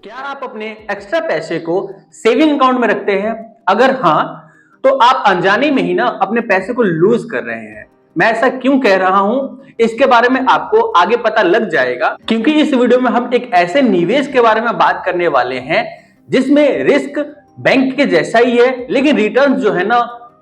क्या आप अपने एक्स्ट्रा पैसे को सेविंग अकाउंट में रखते हैं? अगर हाँ, तो आप अनजाने में ही ना अपने पैसे को लूज कर रहे हैं। मैं ऐसा क्यों कह रहा हूं, इसके बारे में आपको आगे पता लग जाएगा, क्योंकि इस वीडियो में हम एक ऐसे निवेश के बारे में बात करने वाले हैं जिसमें रिस्क बैंक के जैसा ही है, लेकिन रिटर्न जो है ना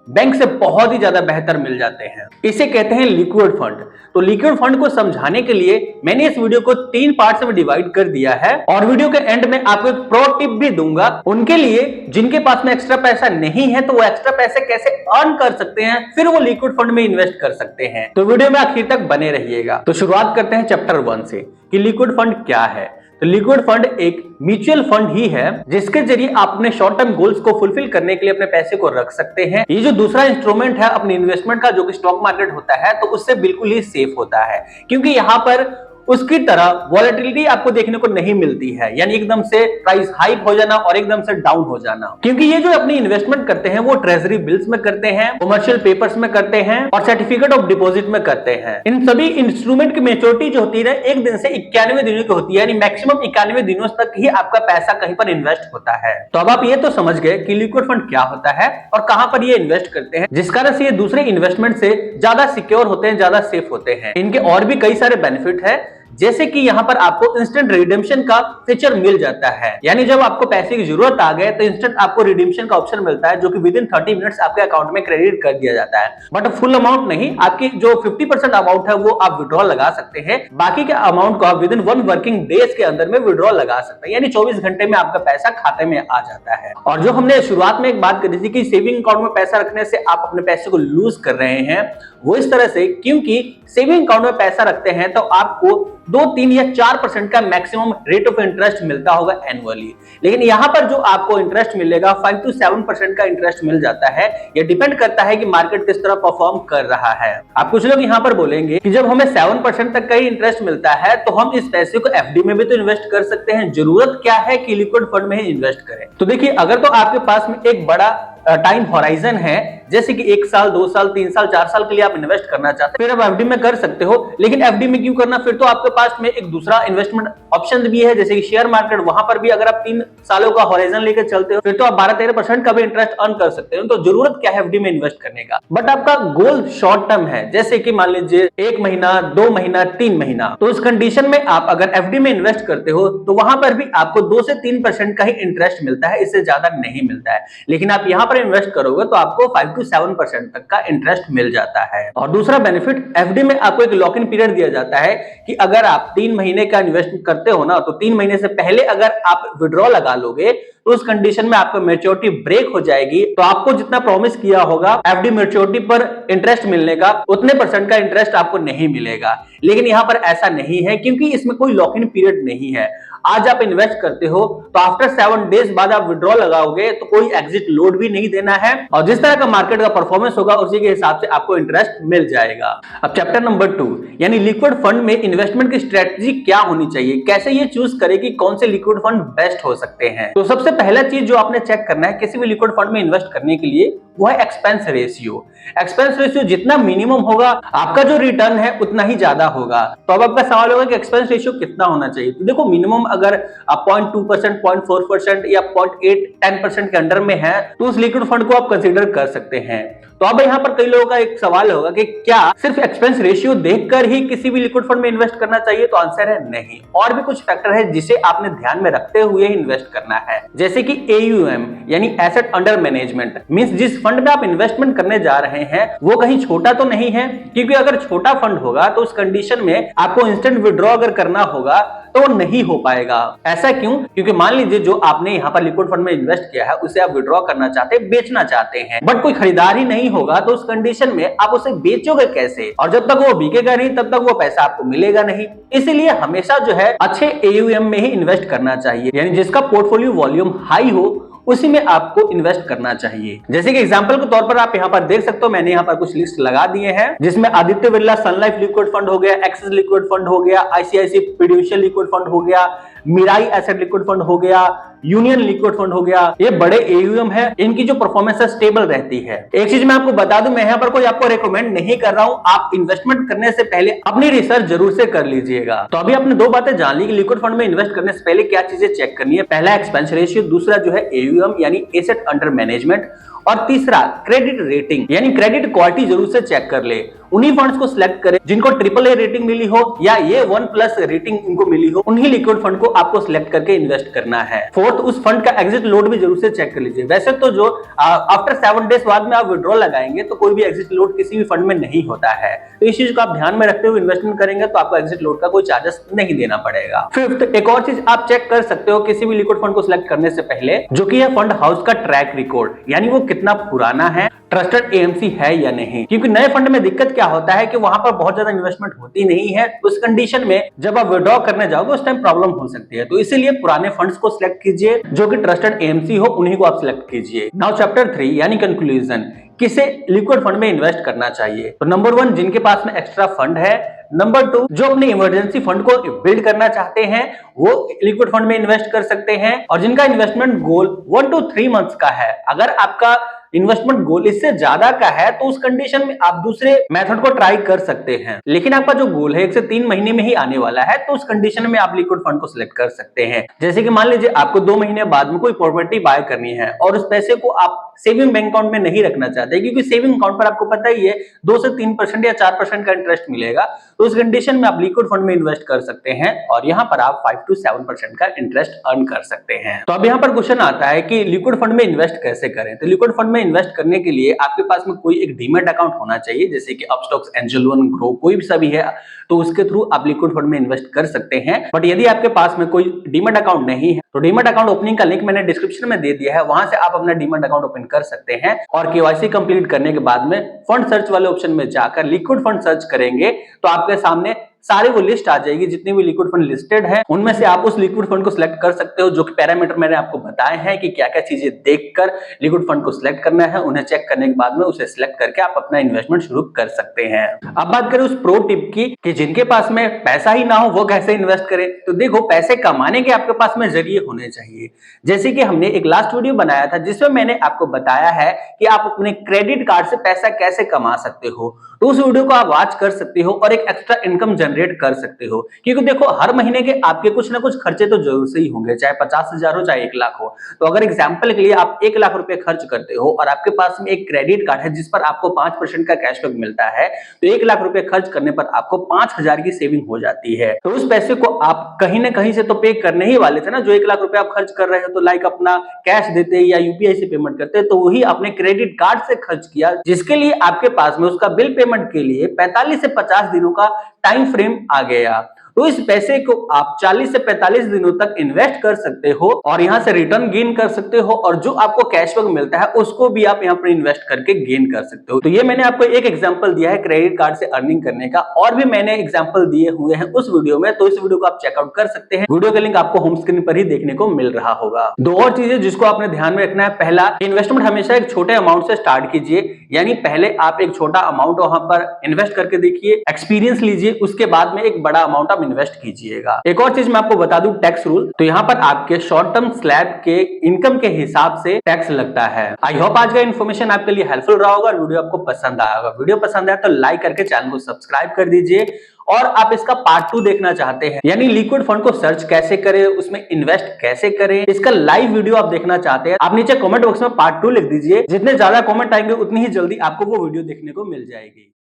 बैंक से बहुत ही ज्यादा बेहतर मिल जाते हैं। इसे कहते हैं लिक्विड फंड। तो लिक्विड फंड को समझाने के लिए मैंने इस वीडियो को 3 पार्ट्स में डिवाइड कर दिया है और वीडियो के एंड में आपको एक प्रो टिप भी दूंगा उनके लिए जिनके पास में एक्स्ट्रा पैसा नहीं है, तो वो एक्स्ट्रा पैसे कैसे अर्न कर सकते हैं, फिर वो लिक्विड फंड में इन्वेस्ट कर सकते हैं। तो वीडियो में आखिर तक बने रहिएगा। तो शुरुआत करते हैं चैप्टर 1 से कि लिक्विड फंड क्या है। तो लिक्विड फंड एक म्यूचुअल फंड ही है जिसके जरिए आप अपने शॉर्ट टर्म गोल्स को फुलफिल करने के लिए अपने पैसे को रख सकते हैं। ये जो दूसरा इंस्ट्रूमेंट है अपने इन्वेस्टमेंट का, जो कि स्टॉक मार्केट होता है, तो उससे बिल्कुल ही सेफ होता है, क्योंकि यहाँ पर उसकी तरह वॉलेटिलिटी आपको देखने को नहीं मिलती है, यानी एकदम से प्राइस हाइक हो जाना और एकदम से डाउन हो जाना। क्योंकि ये जो अपनी इन्वेस्टमेंट करते हैं वो ट्रेजरी बिल्स में करते हैं, कमर्शियल पेपर्स में करते हैं और सर्टिफिकेट ऑफ डिपॉजिट में करते हैं। इन सभी इंस्ट्रूमेंट की मैच्योरिटी जो होती है एक दिन से 91 दिनों की होती है, यानी मैक्सिमम 91 दिनों तक ही आपका पैसा कहीं पर इन्वेस्ट होता है। तो अब आप ये तो समझ गए कि लिक्विड फंड क्या होता है और कहां पर ये इन्वेस्ट करते हैं, जिस कारण से ये दूसरे इन्वेस्टमेंट से ज्यादा सिक्योर होते हैं, ज्यादा सेफ होते हैं। इनके और भी कई सारे बेनिफिट है, जैसे कि यहां पर आपको इंस्टेंट रिडेम्पशन का फीचर मिल जाता है, यानी जब आपको पैसे की जरूरत आ गए तो इंस्टेंट आपको रिडेम्पशन का ऑप्शन मिलता है, जो कि विद इन 30 मिनट्स आपके अकाउंट में क्रेडिट कर दिया जाता है। बट फुल अमाउंट नहीं, आपकी जो 50% अमाउंट है वो आप विड्रॉ लगा सकते हैं, बाकी के अमाउंट को आप विद इन 1 वर्किंग डेज के अंदर में विड्रॉ लगा सकते हैं, यानी 24 घंटे में आपका पैसा खाते में आ जाता है। और जो हमने शुरुआत में एक बात करी थी कि सेविंग अकाउंट में पैसा रखने से आप अपने पैसे को लूज कर रहे हैं, वो इस तरह से क्योंकि सेविंग अकाउंट में पैसा रखते हैं तो आपको 2, 3 या 4% का मैक्सिमम रेट ऑफ इंटरेस्ट मिलता होगा एनुअली, लेकिन यहां पर जो आपको इंटरेस्ट मिलेगा 5 to 7% का इंटरेस्ट मिल जाता है। यह डिपेंड करता है कि मार्केट किस तरह परफॉर्म कर रहा है। आप कुछ लोग यहां पर बोलेंगे कि जब हमें 7% तक का ही इंटरेस्ट मिलता है तो हम इस पैसे को एफडी में भी तो इन्वेस्ट कर सकते हैं, जरूरत क्या है कि लिक्विड फंड में ही इन्वेस्ट करें। तो देखिए, अगर तो आपके पास में एक बड़ा टाइम होराइजन है, जैसे कि 1 साल, 2 साल, 3 साल, 4 साल के लिए आप इन्वेस्ट करना चाहते हैं, फिर आप एफडी में कर सकते हो। लेकिन एफडी में क्यों करना, फिर तो आपके पास में एक दूसरा इन्वेस्टमेंट ऑप्शन भी है, जैसे कि शेयर मार्केट। वहां पर भी अगर आप 3 सालों का होराइजन लेकर चलते हो, फिर तो आप 12-13% का भी इंटरेस्ट अर्न कर सकते हो। तो जरूरत क्या है एफडी में इन्वेस्ट करने का। बट आपका गोल शॉर्ट टर्म है, जैसे कि मान लीजिए 1 महीना, 2 महीना, 3 महीना, तो उस कंडीशन में आप अगर एफडी में इन्वेस्ट करते हो तो वहां पर भी आपको 2 से 3% का ही इंटरेस्ट मिलता है, इससे ज्यादा नहीं मिलता है। लेकिन आप यहां पर इन्वेस्ट करोगे तो आपको 5 to 7% तक का इंटरेस्ट मिल जाता है। और दूसरा बेनिफिट, एफडी में आपको एक लॉक इन पीरियड दिया जाता है कि अगर आप 3 महीने का इन्वेस्ट करते हो ना, तो 3 महीने से पहले अगर आप विड्रॉ लगा लोगे तो उस कंडीशन में आपको मैच्योरिटी ब्रेक हो जाएगी, तो आपको जितना प्रॉमिस किया होगा एफडी मैच्योरिटी पर इंटरेस्ट मिलने का, उतने % का इंटरेस्ट आपको नहीं मिलेगा। लेकिन यहां पर ऐसा नहीं है, क्योंकि इसमें कोई लॉक इन पीरियड नहीं है। आज आप इन्वेस्ट करते हो तो आफ्टर 7 डेज बाद आप विड्रॉ लगाओगे तो कोई एग्जिट लोड भी नहीं देना है, और जिस तरह का मार्केट का परफॉर्मेंस होगा उसी के हिसाब से आपको इंटरेस्ट मिल जाएगा। अब चैप्टर नंबर 2 यानी लिक्विड फंड में इन्वेस्टमेंट की स्ट्रेटजी क्या होनी चाहिए, कैसे ये चूज करें कि कौन से लिक्विड फंड बेस्ट हो सकते हैं। तो सबसे पहला चीज जो आपने चेक करना है किसी भी लिक्विड फंड में इन्वेस्ट करने के लिए, वो है एक्सपेंस रेशियो। एक्सपेंस रेशियो जितना मिनिमम होगा आपका जो रिटर्न है उतना ही ज्यादा होगा। तो अब आपका सवाल होगा कि एक्सपेंस रेशियो कितना होना चाहिए। तो देखो, मिनिमम अगर आप 0.2%, 0.4% या 0.8-10% के अंडर में है तो उस लिक्विड फंड को आप कंसीडर कर सकते हैं। तो अब यहाँ पर कई लोगों का एक सवाल होगा कि क्या सिर्फ एक्सपेंस रेशियो देखकर ही किसी भी लिक्विड फंड में इन्वेस्ट करना चाहिए, तो आंसर है नहीं। और भी कुछ फैक्टर है जिसे आपने ध्यान में रखते हुए इन्वेस्ट करना है, जैसे कि AUM यानी एसेट अंडर मैनेजमेंट। मींस जिस फंड में आप इन्वेस्टमेंट करने जा रहे हैं वो कहीं छोटा तो नहीं है, क्योंकि अगर छोटा फंड होगा तो उस कंडीशन में आपको इंस्टेंट विड्रॉ अगर करना होगा तो नहीं हो पाएगा। ऐसा क्यों? क्योंकि मान लीजिए जो आपने यहाँ पर लिक्विड फंड में इन्वेस्ट किया है उसे आप विड्रॉ करना चाहते हैं, बेचना चाहते हैं, बट कोई खरीदार ही नहीं होगा, तो उस कंडीशन में आप उसे बेचोगे कैसे? और जब तक वो बिकेगा नहीं तब तक वो पैसा आपको मिलेगा नहीं। इसीलिए हमेशा जो है अच्छे AUM में ही इन्वेस्ट करना चाहिए, यानी जिसका पोर्टफोलियो वॉल्यूम हाई हो उसी में आपको इन्वेस्ट करना चाहिए। जैसे कि एग्जांपल के तौर पर आप यहाँ पर देख सकते हो, मैंने यहाँ पर कुछ लिस्ट लगा दिए हैं, जिसमें आदित्य बिरला सन लाइफ लिक्विड फंड हो गया, एक्सिस लिक्विड फंड हो गया, ICICI फिड्यूशियल लिक्विड फंड हो गया, मिराई एसेट लिक्विड फंड हो गया, यूनियन लिक्विड फंड हो गया, ये बड़े एयूएम है, इनकी जो परफॉर्मेंस है स्टेबल रहती है। एक चीज मैं आपको बता दूं, मैं यहाँ पर कोई आपको रेकमेंड नहीं कर रहा हूं, आप इन्वेस्टमेंट करने से पहले अपनी रिसर्च जरूर से कर लीजिएगा। तो अभी आपने दो बातें जान ली कि लिक्विड फंड में इन्वेस्ट करने से पहले क्या चीजें चेक करनी है। पहला एक्सपेंस रेशियो, दूसरा जो है एयूएम यानी एसेट अंडर मैनेजमेंट, और तीसरा क्रेडिट रेटिंग यानी क्रेडिट क्वालिटी जरूर से चेक कर ले। उन्हीं फंड्स को सिलेक्ट करें जिनको AAA रेटिंग मिली हो या ये 1+ रेटिंग इनको मिली हो, उन्हीं लिक्विड फंड को आपको सिलेक्ट करके इन्वेस्ट करना है। फोर्थ, उस फंड का एग्जिट लोड भी जरूर से चेक कर लीजिए। वैसे तो जो आफ्टर 7 डेज बाद में आप विड्रॉ लगाएंगे तो कोई भी एग्जिट लोड किसी भी फंड में नहीं होता है, तो इस चीज को आप ध्यान में रखते हुए इन्वेस्टमेंट करेंगे तो आपको एग्जिट लोड का कोई चार्जेस नहीं देना पड़ेगा। फिफ्थ, एक और चीज आप चेक कर सकते हो किसी भी लिक्विड फंड को सिलेक्ट करने से पहले, जो कि है फंड हाउस का ट्रैक रिकॉर्ड, यानी वो कितना पुराना है, ट्रस्टेड एएमसी है या नहीं। क्योंकि नए फंड में दिक्कत क्या होता है कि वहां पर बहुत ज्यादा इन्वेस्टमेंट होती नहीं है, उस कंडीशन में जब आप विड्रॉ करने जाओगे उस टाइम प्रॉब्लम हो सकती है। तो इसीलिए पुराने फंड्स को सिलेक्ट कीजिए, जो कि ट्रस्टेड एएमसी हो, उन्हीं को आप सिलेक्ट कीजिए। नाउ चैप्टर 3 यानी कंक्लूजन, किसे लिक्विड फंड में इन्वेस्ट करना चाहिए। तो नंबर 1, जिनके पास में एक्स्ट्रा फंड है। नंबर 2, जो अपने इमरजेंसी फंड को बिल्ड करना चाहते हैं वो लिक्विड फंड में इन्वेस्ट कर सकते हैं, और जिनका इन्वेस्टमेंट गोल 1 to 3 मंथ्स का है। अगर आपका इन्वेस्टमेंट गोल इससे ज्यादा का है तो उस कंडीशन में आप दूसरे मेथड को ट्राई कर सकते हैं, लेकिन आपका जो गोल है 1 से 3 महीने में ही आने वाला है तो उस कंडीशन में आप लिक्विड फंड को सिलेक्ट कर सकते हैं। जैसे कि मान लीजिए आपको 2 महीने बाद में कोई प्रॉपर्टी बाय करनी है और उस पैसे को आप सेविंग बैंक अकाउंट में नहीं रखना चाहते, क्योंकि सेविंग अकाउंट पर आपको पता ही है 2 से 3% या 4% का इंटरेस्ट मिलेगा, तो उस कंडीशन में आप लिक्विड फंड में इन्वेस्ट कर सकते हैं और यहाँ पर आप 5 to 7% का इंटरेस्ट अर्न कर सकते हैं। तो अब यहाँ पर क्वेश्चन आता है कि लिक्विड फंड में इन्वेस्ट कैसे करें। तो लिक्विड फंड में इन्वेस्ट करने के लिए आपके पास में कोई एक डीमैट अकाउंट होना चाहिए, जैसे कि अपस्टॉक्स, एंजल वन, ग्रो, कोई भी सभी है तो उसके थ्रू आप लिक्विड फंड में इन्वेस्ट कर सकते हैं। बट यदि आपके पास में कोई डीमैट अकाउंट नहीं है तो डीमैट अकाउंट ओपनिंग का लिंक मैंने डिस्क्रिप्शन में दे दिया है, वहां से आप अपना डीमैट अकाउंट ओपन कर सकते हैं और केवाईसी कंप्लीट करने के बाद में फंड सर्च वाले ऑप्शन में जाकर लिक्विड फंड सर्च करेंगे तो आपके सामने सारी वो लिस्ट आ जाएगी, जितनी भी लिक्विड फंड लिस्टेड है उनमें से आप उस लिक्विड फंड को सिलेक्ट कर सकते हो। जो कि पैरामीटर मैंने आपको बताए हैं कि क्या क्या चीजें देखकर लिक्विड फंड को सिलेक्ट करना है, उन्हें चेक करने के बाद में उसे सिलेक्ट करके आप अपना इन्वेस्टमेंट शुरू कर सकते हैं। अब बात करें उस प्रो टिप की कि जिनके पास में पैसा ही ना हो वो कैसे इन्वेस्ट करें। तो देखो, पैसे कमाने के आपके पास में जरिए होने चाहिए। जैसे कि हमने एक लास्ट वीडियो बनाया था जिसमें मैंने आपको बताया है कि आप अपने क्रेडिट कार्ड से पैसा कैसे कमा सकते हो, तो उस वीडियो को आप वॉच कर सकते हो और एक एक्स्ट्रा इनकम जनरेट कर सकते हो। क्योंकि देखो, हर महीने के आपके कुछ ना कुछ खर्चे तो जरूर से ही होंगे, चाहे 50,000 हो चाहे 1 लाख हो। तो अगर एग्जांपल के लिए आप 1 लाख रुपए खर्च करते हो और आपके पास में एक क्रेडिट कार्ड है जिस पर आपको 5% का कैशबैक मिलता है, तो 1 लाख रुपए खर्च करने पर आपको 5,000 की सेविंग हो जाती है। तो उस पैसे को आप कहीं ना कहीं से तो पे करने ही वाले थे ना। जो 1 लाख रुपए आप खर्च कर रहे हो तो लाइक अपना कैश देते या यूपीआई से पेमेंट करते, तो वही आपने क्रेडिट कार्ड से खर्च किया, जिसके लिए आपके पास में उसका बिल पेमेंट के लिए 45 से 50 दिनों का टाइम फ्रेम आ गया। तो इस पैसे को आप 40 से 45 दिनों तक इन्वेस्ट कर सकते हो और यहां से रिटर्न गेन कर सकते हो, और जो आपको कैशबैक मिलता है उसको भी आप यहां पर इन्वेस्ट करके गेन कर सकते हो। तो ये मैंने आपको एक एग्जांपल दिया है क्रेडिट कार्ड से अर्निंग करने का, और भी मैंने एग्जांपल दिए हुए हैं उस वीडियो में, तो इस वीडियो को आप चेकआउट कर सकते हैं। वीडियो का लिंक आपको होम स्क्रीन पर ही देखने को मिल रहा होगा। 2 और चीजें जिसको आपने ध्यान में रखना है। पहला, इन्वेस्टमेंट हमेशा एक छोटे अमाउंट से स्टार्ट कीजिए, यानी पहले आप एक छोटा अमाउंट वहां पर इन्वेस्ट करके देखिए, एक्सपीरियंस लीजिए, उसके बाद में एक बड़ा अमाउंट आप इन्वेस्ट कीजिएगा। एक और चीज मैं आपको बता दूं, टैक्स रूल। तो यहाँ पर आपके शॉर्ट टर्म स्लैब के इनकम के हिसाब से टैक्स लगता है। आई होप आज का इन्फॉर्मेशन आपके लिए हेल्पफुल रहा होगा और वीडियो आपको पसंद आया होगा। वीडियो पसंद आया तो लाइक करके चैनल को सब्सक्राइब कर दीजिए, और आप इसका पार्ट 2 देखना चाहते हैं, यानी लिक्विड फंड को सर्च कैसे करें, उसमें इन्वेस्ट कैसे करें, इसका लाइव वीडियो आप देखना चाहते हैं, आप नीचे कमेंट बॉक्स में पार्ट 2 लिख दीजिए। जितने ज्यादा कमेंट आएंगे उतनी ही जल्दी आपको वो वीडियो देखने को मिल जाएगी।